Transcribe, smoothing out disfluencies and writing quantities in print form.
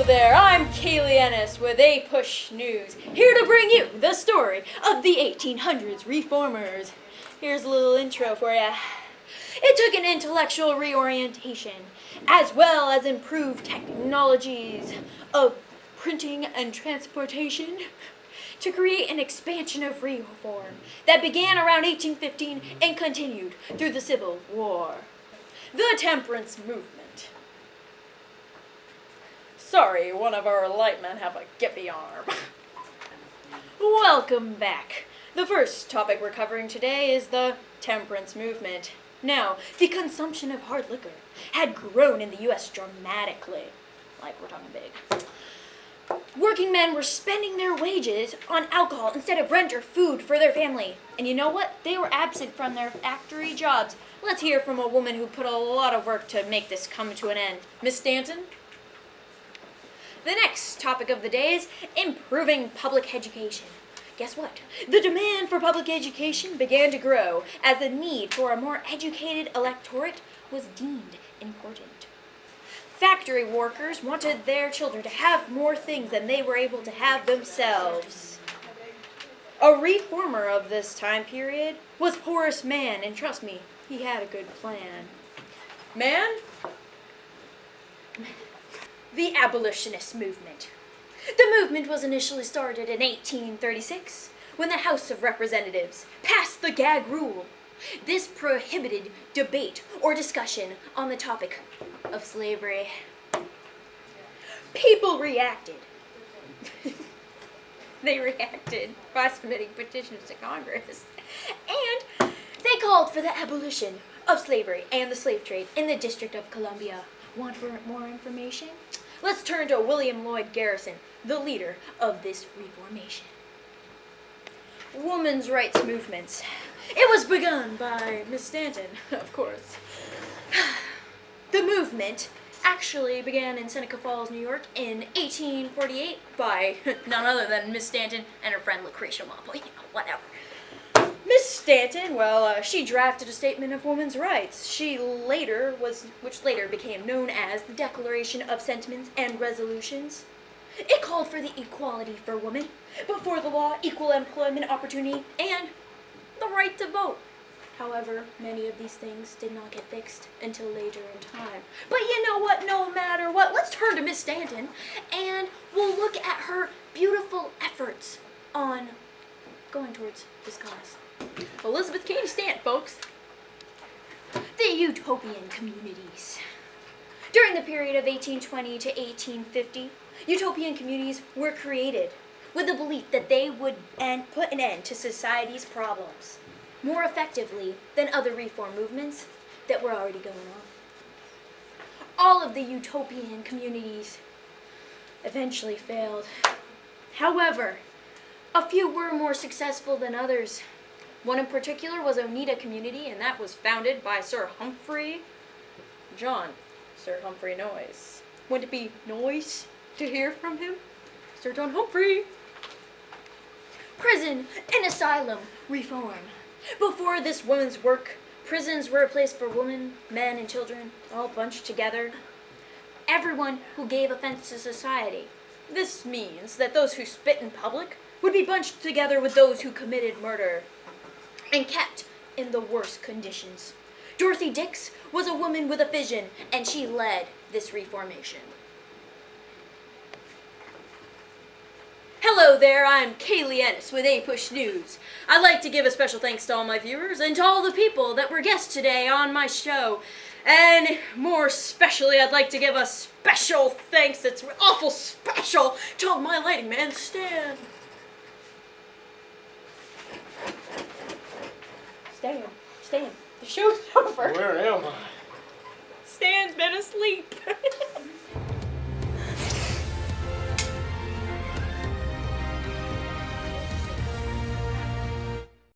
Hello there, I'm Kayli with A Push News, here to bring you the story of the 1800s reformers. Here's a little intro for ya. It took an intellectual reorientation, as well as improved technologies of printing and transportation, to create an expansion of reform that began around 1815 and continued through the Civil War. The Temperance Movement. Sorry, one of our light men have a gippy arm. Welcome back. The first topic we're covering today is the temperance movement. Now, the consumption of hard liquor had grown in the U.S. dramatically. Like, we're talking big. Working men were spending their wages on alcohol instead of rent or food for their family. And you know what? They were absent from their factory jobs. Let's hear from a woman who put a lot of work to make this come to an end. Miss Stanton? The next topic of the day is improving public education. Guess what? The demand for public education began to grow as the need for a more educated electorate was deemed important. Factory workers wanted their children to have more things than they were able to have themselves. A reformer of this time period was Horace Mann, and trust me, he had a good plan. Mann? The abolitionist movement. The movement was initially started in 1836 when the House of Representatives passed the gag rule. This prohibited debate or discussion on the topic of slavery. People reacted. They reacted by submitting petitions to Congress. And they called for the abolition of slavery and the slave trade in the District of Columbia. Want more information? Let's turn to William Lloyd Garrison, the leader of this reformation. Women's rights movements. It was begun by Miss Stanton, of course. The movement actually began in Seneca Falls, New York in 1848 by none other than Miss Stanton and her friend Lucretia Mott. Whatever. Miss Stanton, she drafted a statement of women's rights. Which later became known as the Declaration of Sentiments and Resolutions. It called for the equality for women, before the law, equal employment opportunity, and the right to vote. However, many of these things did not get fixed until later in time. But you know what, no matter what, let's turn to Miss Stanton, and we'll look at her beautiful efforts on going towards this cause. Elizabeth Cady Stanton, folks. The utopian communities. During the period of 1820 to 1850, utopian communities were created with the belief that they would put an end to society's problems more effectively than other reform movements that were already going on. All of the utopian communities eventually failed. However, a few were more successful than others. One in particular was Oneida Community, and that was founded by Sir Humphrey Noyes. Wouldn't it be nice to hear from him? Sir John Humphrey. Prison and asylum reform. Before this women's work, prisons were a place for women, men, and children, all bunched together. Everyone who gave offense to society. This means that those who spit in public would be bunched together with those who committed murder and kept in the worst conditions. Dorothy Dix was a woman with a vision, and she led this reformation. Hello there, I'm Kayli with A Push News. I'd like to give a special thanks to all my viewers and to all the people that were guests today on my show. And more especially, I'd like to give a special thanks, that's awful special, to my lighting man, Stan. Stan, the show's over. Where am I? Stan's been asleep.